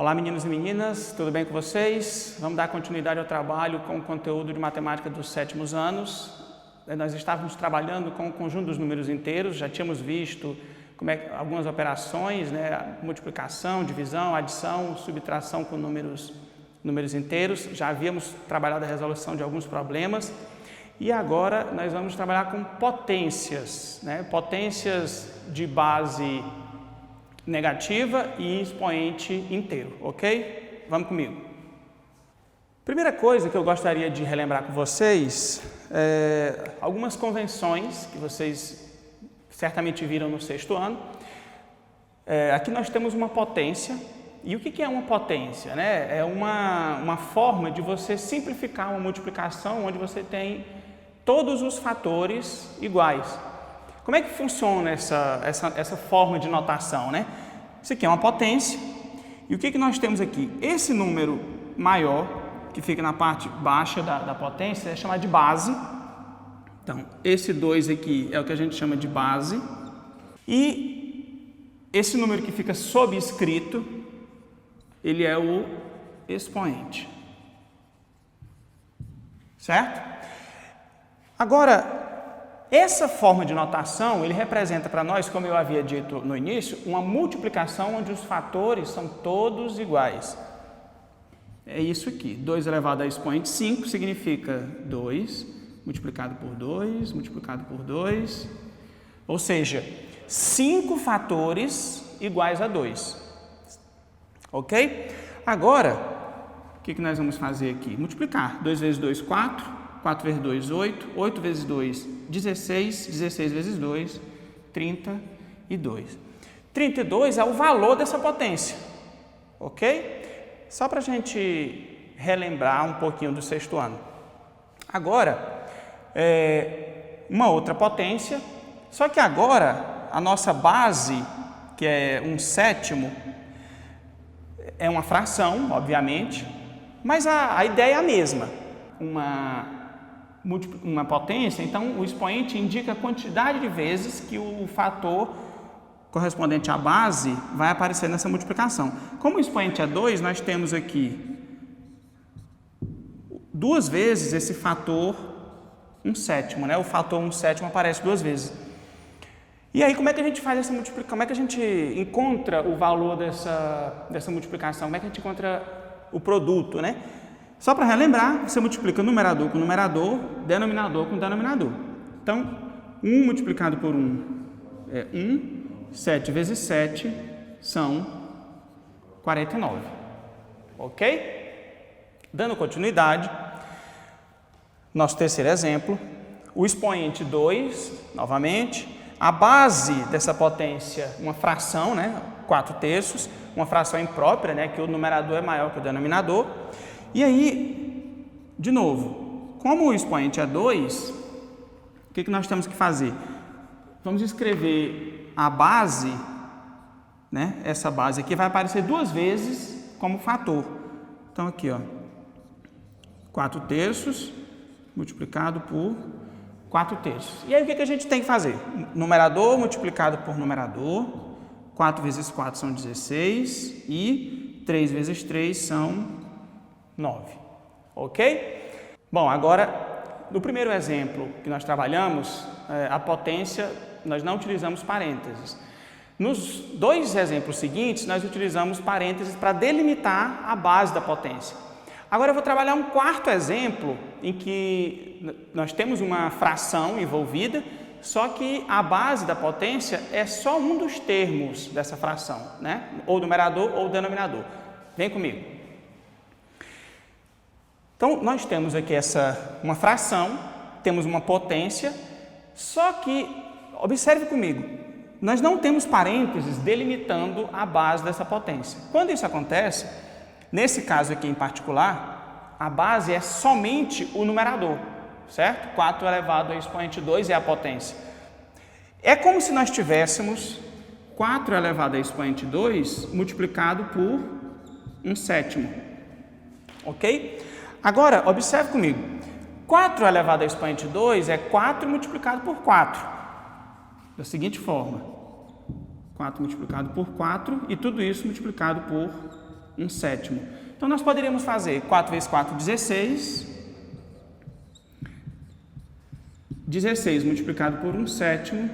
Olá meninos e meninas, tudo bem com vocês? Vamos dar continuidade ao trabalho com o conteúdo de matemática dos 7º anos. Nós estávamos trabalhando com o conjunto dos números inteiros, já tínhamos visto algumas operações, multiplicação, divisão, adição, subtração com números inteiros. Já havíamos trabalhado a resolução de alguns problemas e agora nós vamos trabalhar com potências, potências de base negativa e expoente inteiro, ok? Vamos comigo. Primeira coisa que eu gostaria de relembrar com vocês é algumas convenções que vocês certamente viram no 6º ano. Aqui nós temos uma potência. E o que é uma potência? É uma forma de você simplificar uma multiplicação onde você tem todos os fatores iguais. Como é que funciona essa forma de notação, Isso aqui é uma potência. E o que nós temos aqui? Esse número maior, que fica na parte baixa da potência, é chamado de base. Então, esse 2 aqui é o que a gente chama de base. E esse número que fica sobrescrito, ele é o expoente. Certo? Agora, essa forma de notação, ele representa para nós, como eu havia dito no início, uma multiplicação onde os fatores são todos iguais. É isso aqui, 2 elevado a expoente 5 significa 2 multiplicado por 2, multiplicado por 2, ou seja, 5 fatores iguais a 2. Ok? Agora, o que nós vamos fazer aqui? Multiplicar. 2 vezes 2, 4. 4 vezes 2, 8. 8 vezes 2, 16. 16 vezes 2, 32. 32 é o valor dessa potência. Ok? Só para a gente relembrar um pouquinho do 6º ano. Agora, uma outra potência. Só que agora, a nossa base, que é 1/7, é uma fração, obviamente. Mas a ideia é a mesma. Uma potência, então o expoente indica a quantidade de vezes que o fator correspondente à base vai aparecer nessa multiplicação. Como o expoente é 2, nós temos aqui 2 vezes esse fator 1/7, O fator 1/7 aparece 2 vezes. E aí, como é que a gente faz essa multiplicação? Como é que a gente encontra o valor dessa multiplicação? Como é que a gente encontra o produto, Só para relembrar, você multiplica numerador com numerador, denominador com denominador. Então, 1 multiplicado por 1 é 1, 7 vezes 7 são 49. Ok? Dando continuidade, nosso terceiro exemplo, o expoente 2, novamente, a base dessa potência, uma fração, 4/3, uma fração imprópria, que o numerador é maior que o denominador. E aí, de novo, como o expoente é 2, o que nós temos que fazer? Vamos escrever a base, essa base aqui vai aparecer 2 vezes como fator. Então, aqui, 4/3 multiplicado por 4/3. E aí, o que a gente tem que fazer? Numerador multiplicado por numerador, 4 vezes 4 são 16 e 3 vezes 3 são 9, ok? Bom, agora, no primeiro exemplo que nós trabalhamos, a potência, nós não utilizamos parênteses. Nos 2 exemplos seguintes, nós utilizamos parênteses para delimitar a base da potência. Agora eu vou trabalhar um 4º exemplo em que nós temos uma fração envolvida, só que a base da potência é só um dos termos dessa fração, Ou numerador ou denominador. Vem comigo. Então, nós temos aqui uma fração, temos uma potência, só que, observe comigo, nós não temos parênteses delimitando a base dessa potência. Quando isso acontece, nesse caso aqui em particular, a base é somente o numerador, certo? 4 elevado a expoente 2 é a potência. É como se nós tivéssemos 4 elevado a expoente 2 multiplicado por 1/7, ok? Agora, observe comigo, 4 elevado a expoente 2 é 4 multiplicado por 4, da seguinte forma, 4 multiplicado por 4 e tudo isso multiplicado por 1 sétimo. Então, nós poderíamos fazer 4 vezes 4, 16. 16 multiplicado por 1 sétimo,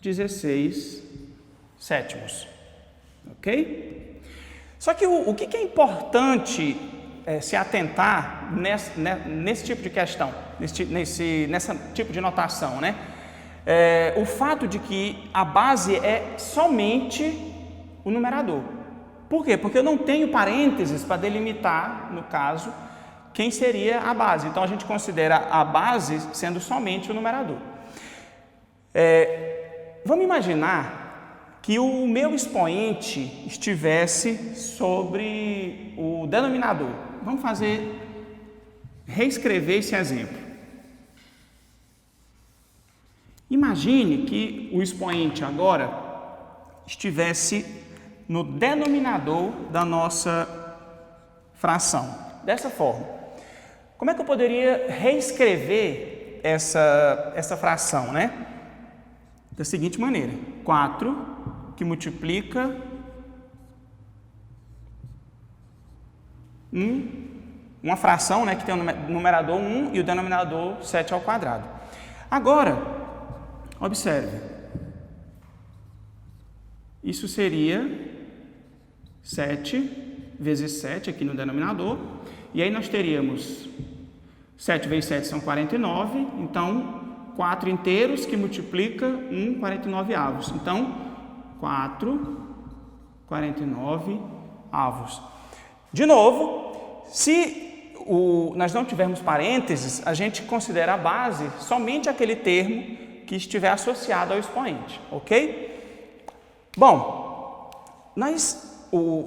16 sétimos. Ok? Só que o que é importante se atentar nesse tipo de questão, nessa tipo de notação, né? O fato de que a base é somente o numerador. Por quê? Porque eu não tenho parênteses para delimitar, no caso, quem seria a base. Então, a gente considera a base sendo somente o numerador. Vamos imaginar que o meu expoente estivesse sobre o denominador. Vamos reescrever esse exemplo. Imagine que o expoente agora estivesse no denominador da nossa fração. Dessa forma. Como é que eu poderia reescrever essa fração, né? Da seguinte maneira: 4 que multiplica uma fração, né, que tem o numerador 1 e o denominador 7 ao quadrado. Agora, observe. Isso seria 7 vezes 7 aqui no denominador. E aí nós teríamos 7 vezes 7 são 49. Então, 4 inteiros que multiplica 49 avos. Então, 49 avos. De novo, se nós não tivermos parênteses, a gente considera a base somente aquele termo que estiver associado ao expoente, ok? Bom,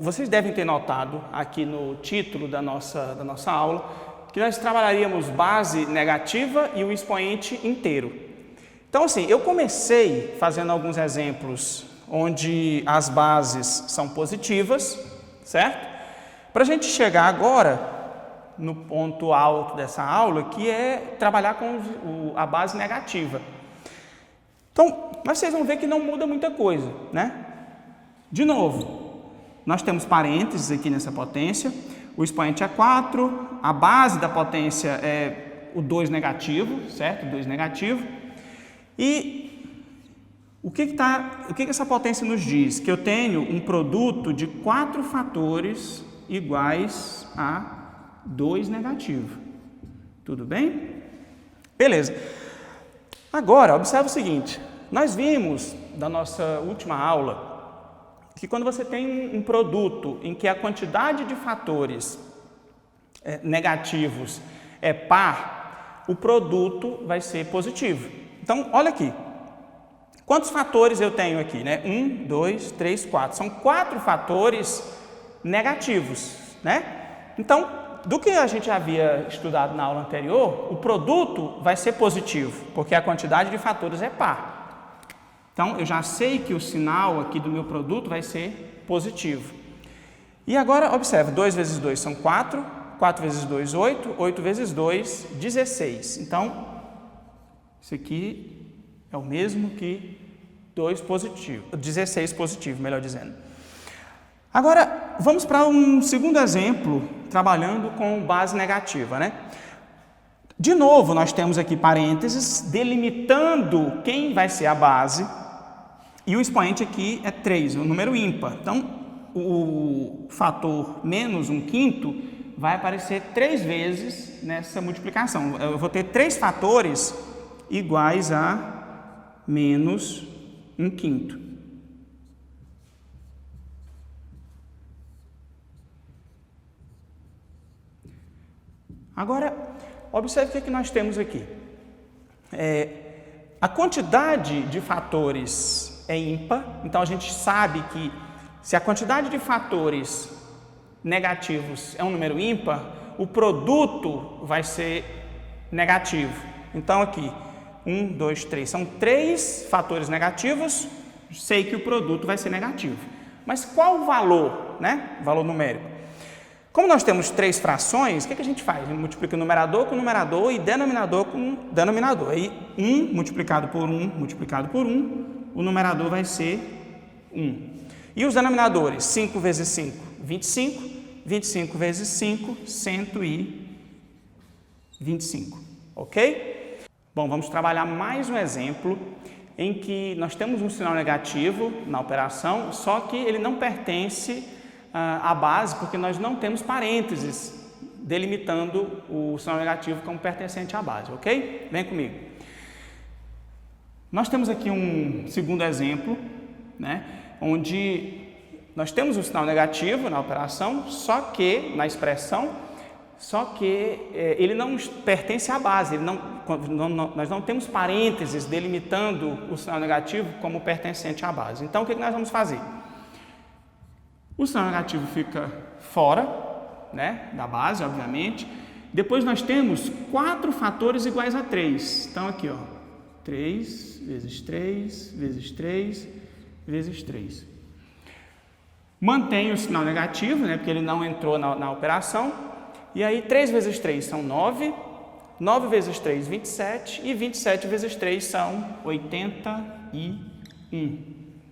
vocês devem ter notado aqui no título da nossa aula que nós trabalharíamos base negativa e o expoente inteiro. Então, assim, eu comecei fazendo alguns exemplos onde as bases são positivas, certo? Para a gente chegar agora no ponto alto dessa aula, que é trabalhar com a base negativa. Então, vocês vão ver que não muda muita coisa, né? De novo, nós temos parênteses aqui nessa potência, o expoente é 4, a base da potência é o 2 negativo, certo? 2 negativo. E o que essa potência nos diz? Que eu tenho um produto de 4 fatores iguais a 2 negativo. Tudo bem? Beleza. Agora, observe o seguinte. Nós vimos, da nossa última aula, que quando você tem um produto em que a quantidade de fatores negativos é par, o produto vai ser positivo. Então, olha aqui. Quantos fatores eu tenho aqui, né? 1, 2, 3, 4. São 4 fatores negativos, né? Então, do que a gente havia estudado na aula anterior, o produto vai ser positivo, porque a quantidade de fatores é par. Então, eu já sei que o sinal aqui do meu produto vai ser positivo. E agora, observe, 2 vezes 2 são 4, 4 vezes 2, 8, 8 vezes 2, 16. Então, isso aqui é o mesmo que 2 positivo, 16 positivo, melhor dizendo. Agora, vamos para um segundo exemplo, trabalhando com base negativa, né? De novo, nós temos aqui parênteses, delimitando quem vai ser a base, e o expoente aqui é 3, um número ímpar. Então, o fator menos 1/5 vai aparecer 3 vezes nessa multiplicação. Eu vou ter 3 fatores iguais a menos 1/5. Agora, observe o que nós temos aqui. A quantidade de fatores é ímpar, então a gente sabe que se a quantidade de fatores negativos é um número ímpar, o produto vai ser negativo. Então aqui, 1, 2, 3, são 3 fatores negativos, sei que o produto vai ser negativo. Mas qual o valor, né? Valor numérico. Como nós temos 3 frações, o que a gente faz? A gente multiplica o numerador com o numerador e denominador com o denominador. Aí 1 multiplicado por 1 multiplicado por 1, o numerador vai ser 1. E os denominadores? 5 vezes 5, 25. 25 vezes 5, 125, ok? Bom, vamos trabalhar mais um exemplo em que nós temos um sinal negativo na operação, só que ele não pertence à base, porque nós não temos parênteses delimitando o sinal negativo como pertencente à base, ok? Vem comigo. Nós temos aqui um segundo exemplo, né, onde nós temos um sinal negativo na operação, só que, na expressão, só que ele não pertence à base, nós não temos parênteses delimitando o sinal negativo como pertencente à base. Então, o que nós vamos fazer? O sinal negativo fica fora, né, da base, obviamente. Depois nós temos 4 fatores iguais a 3. Então, aqui, ó, 3 vezes 3 vezes 3 vezes 3. Mantém o sinal negativo, né, porque ele não entrou na operação. E aí, 3 vezes 3 são 9, 9 vezes 3, 27, e 27 vezes 3 são 81.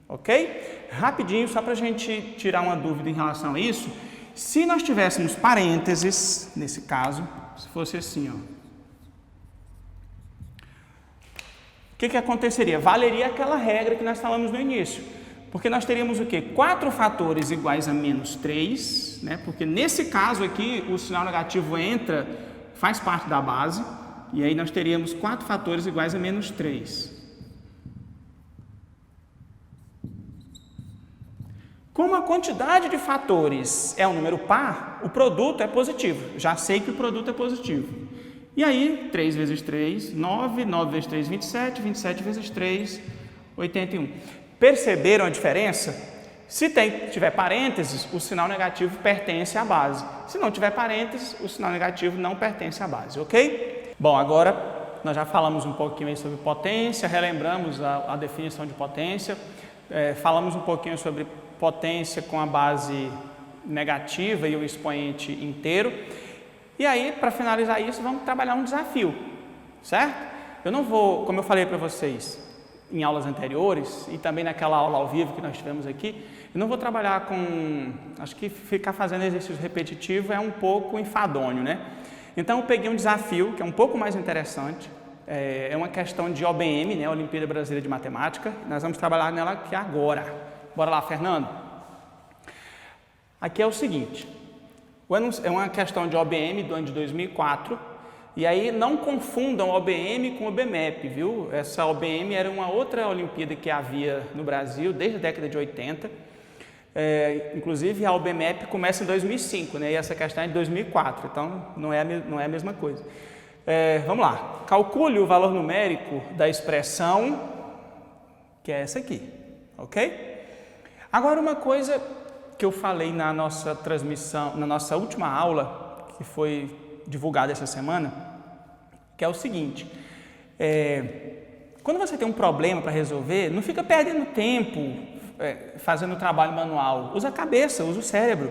Ok? Rapidinho, só para a gente tirar uma dúvida em relação a isso. Se nós tivéssemos parênteses, nesse caso, se fosse assim, ó, o que aconteceria? Valeria aquela regra que nós falamos no início. Porque nós teríamos o quê? 4 fatores iguais a menos 3, né? Porque nesse caso aqui, o sinal negativo entra, faz parte da base, e aí nós teríamos 4 fatores iguais a menos 3. Como a quantidade de fatores é um número par, o produto é positivo. Já sei que o produto é positivo. E aí, 3 vezes 3, 9, 9 vezes 3, 27, 27 vezes 3, 81. Perceberam a diferença? Se tiver parênteses, o sinal negativo pertence à base. Se não tiver parênteses, o sinal negativo não pertence à base, ok? Bom, agora nós já falamos um pouquinho aí sobre potência, relembramos a definição de potência, falamos um pouquinho sobre potência com a base negativa e o expoente inteiro. E aí, para finalizar isso, vamos trabalhar um desafio, certo? Eu não vou, como eu falei para vocês em aulas anteriores e também naquela aula ao vivo que nós tivemos aqui, eu não vou trabalhar com, acho que ficar fazendo exercício repetitivo é um pouco enfadonho, né? Então eu peguei um desafio que é um pouco mais interessante, é uma questão de OBM, né, Olimpíada Brasileira de Matemática, nós vamos trabalhar nela aqui agora. Bora lá, Fernando? Aqui é o seguinte, é uma questão de OBM do ano de 2004, e aí não confundam OBM com OBMEP, viu? Essa OBM era uma outra Olimpíada que havia no Brasil desde a década de 80. Inclusive a OBMEP começa em 2005, né? E essa questão é de 2004, então não é a mesma coisa. Vamos lá. Calcule o valor numérico da expressão, que é essa aqui, ok? Agora uma coisa que eu falei na nossa transmissão, na nossa última aula, que foi divulgada essa semana, que é o seguinte, quando você tem um problema para resolver, não fica perdendo tempo fazendo trabalho manual, usa a cabeça, usa o cérebro,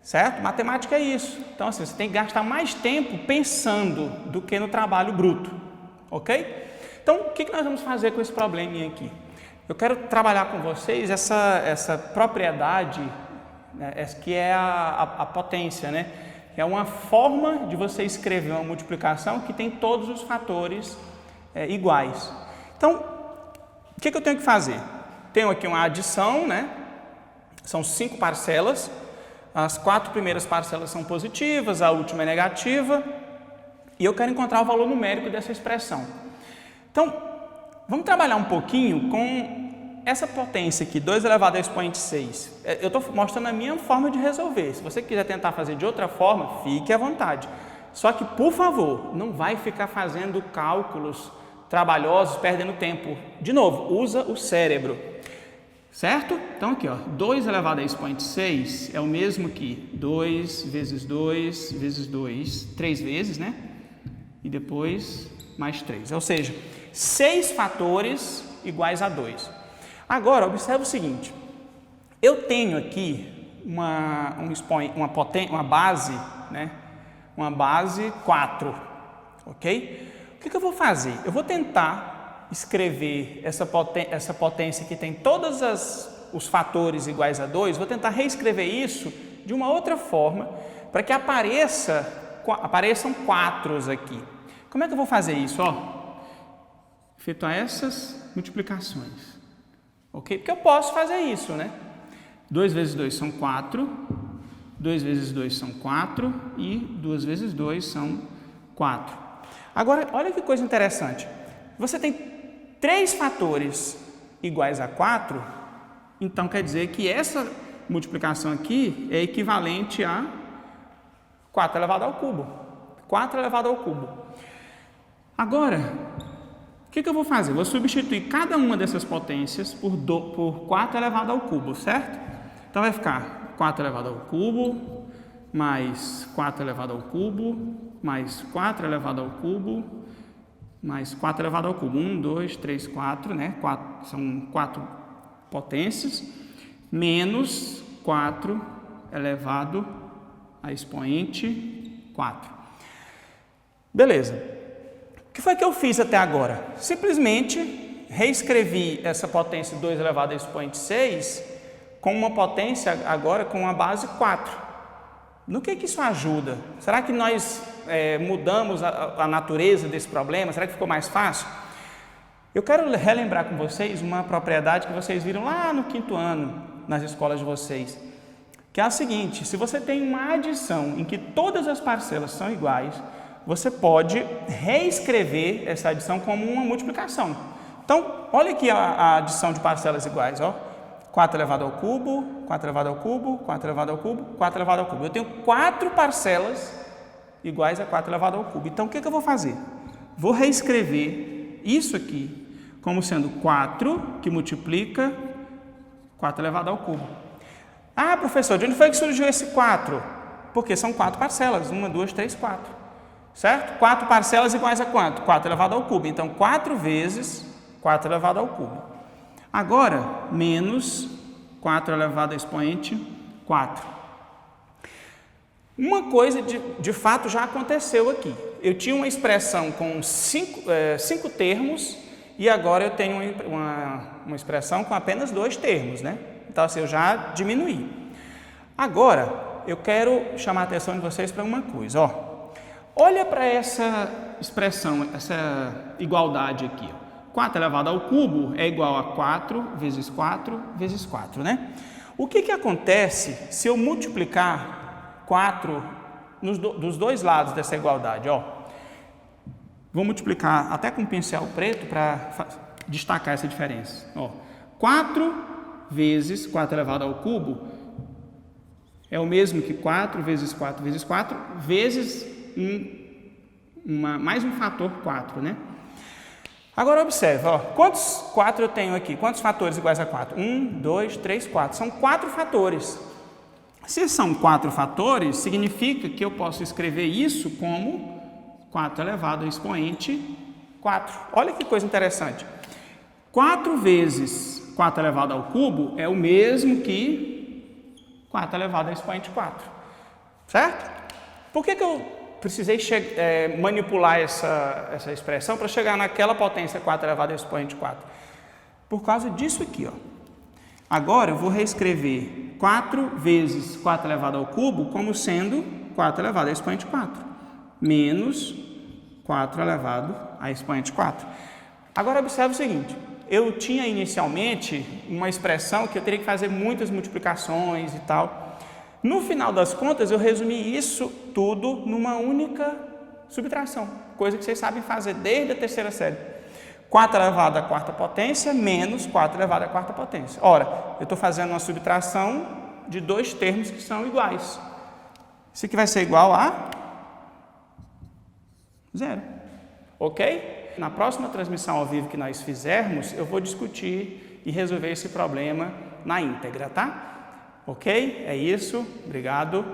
certo? Matemática é isso, então assim, você tem que gastar mais tempo pensando do que no trabalho bruto, ok? Então, o que nós vamos fazer com esse probleminha aqui? Eu quero trabalhar com vocês essa propriedade, né, que é a potência, né? É uma forma de você escrever uma multiplicação que tem todos os fatores iguais. Então, o que eu tenho que fazer? Tenho aqui uma adição, né? São 5 parcelas. As 4 primeiras parcelas são positivas, a última é negativa. E eu quero encontrar o valor numérico dessa expressão. Então, vamos trabalhar um pouquinho com essa potência aqui, 2 elevado ao expoente 6. Eu estou mostrando a minha forma de resolver. Se você quiser tentar fazer de outra forma, fique à vontade. Só que, por favor, não vai ficar fazendo cálculos trabalhosos, perdendo tempo. De novo, usa o cérebro. Certo? Então, aqui, ó, 2 elevado ao expoente 6 é o mesmo que 2 vezes 2 vezes 2, 3 vezes, né? E depois mais 3. Ou seja, 6 fatores iguais a 2. Agora, observe o seguinte, eu tenho aqui uma base, né? Uma base 4, ok? O que eu vou fazer? Eu vou tentar escrever essa potência que tem todas as os fatores iguais a 2, vou tentar reescrever isso de uma outra forma para que apareçam 4 aqui. Como é que eu vou fazer isso? Efetuar essas multiplicações. Ok? Porque eu posso fazer isso, né? 2 vezes 2 são 4, 2 vezes 2 são 4 e 2 vezes 2 são 4. Agora, olha que coisa interessante. Você tem 3 fatores iguais a 4, então quer dizer que essa multiplicação aqui é equivalente a 4 elevado ao cubo. 4 elevado ao cubo. Agora, o que eu vou fazer? Vou substituir cada uma dessas potências por 4 elevado ao cubo, certo? Então vai ficar 4 elevado ao cubo, mais 4 elevado ao cubo, mais 4 elevado ao cubo, mais 4 elevado ao cubo. 1, 2, 3, 4, né? São 4 potências, menos 4 elevado a expoente 4. Beleza. O que foi que eu fiz até agora? Simplesmente reescrevi essa potência 2 elevado a expoente 6 com uma potência agora com a base 4. No que isso ajuda? Será que nós mudamos a natureza desse problema? Será que ficou mais fácil? Eu quero relembrar com vocês uma propriedade que vocês viram lá no 5º ano, nas escolas de vocês, que é a seguinte: se você tem uma adição em que todas as parcelas são iguais, você pode reescrever essa adição como uma multiplicação. Então, olha aqui a adição de parcelas iguais, 4 elevado ao cubo, 4 elevado ao cubo, 4 elevado ao cubo, 4 elevado ao cubo. Eu tenho 4 parcelas iguais a 4 elevado ao cubo. Então, o que eu vou fazer? Vou reescrever isso aqui como sendo 4 que multiplica 4 elevado ao cubo. Ah, professor, de onde foi que surgiu esse 4? Porque são 4 parcelas, 1, 2, 3, 4. Certo? 4 parcelas iguais a quanto? 4 elevado ao cubo. Então, 4 vezes 4 elevado ao cubo. Agora, menos 4 elevado a expoente 4. Uma coisa de fato já aconteceu aqui. Eu tinha uma expressão com 5 termos e agora eu tenho uma expressão com apenas 2 termos, né? Então, assim, eu já diminuí. Agora, eu quero chamar a atenção de vocês para uma coisa, Olha para essa expressão, essa igualdade aqui. 4 elevado ao cubo é igual a 4 vezes 4 vezes 4, né? O que acontece se eu multiplicar 4 dos dois lados dessa igualdade? Vou multiplicar até com um pincel preto para destacar essa diferença. 4 vezes 4 elevado ao cubo é o mesmo que 4 vezes 4 vezes 4 vezes mais um fator 4, né? Agora observe, quantos 4 eu tenho aqui? Quantos fatores iguais a 4? 1, 2, 3, 4. São 4 fatores. Se são 4 fatores, significa que eu posso escrever isso como 4 elevado a expoente 4. Olha que coisa interessante. 4 vezes 4 elevado ao cubo é o mesmo que 4 elevado a expoente 4. Certo? Por que eu precisei manipular essa expressão para chegar naquela potência 4 elevado a expoente 4? Por causa disso aqui, Agora eu vou reescrever 4 vezes 4 elevado ao cubo como sendo 4 elevado a expoente 4, menos 4 elevado a expoente 4. Agora observe o seguinte, eu tinha inicialmente uma expressão que eu teria que fazer muitas multiplicações e tal. No final das contas, eu resumi isso tudo numa única subtração, coisa que vocês sabem fazer desde a 3ª série. 4 elevado à 4ª potência menos 4 elevado à 4ª potência. Ora, eu estou fazendo uma subtração de 2 termos que são iguais. Isso aqui vai ser igual a 0. Ok? Na próxima transmissão ao vivo que nós fizermos, eu vou discutir e resolver esse problema na íntegra, tá? Ok? É isso. Obrigado.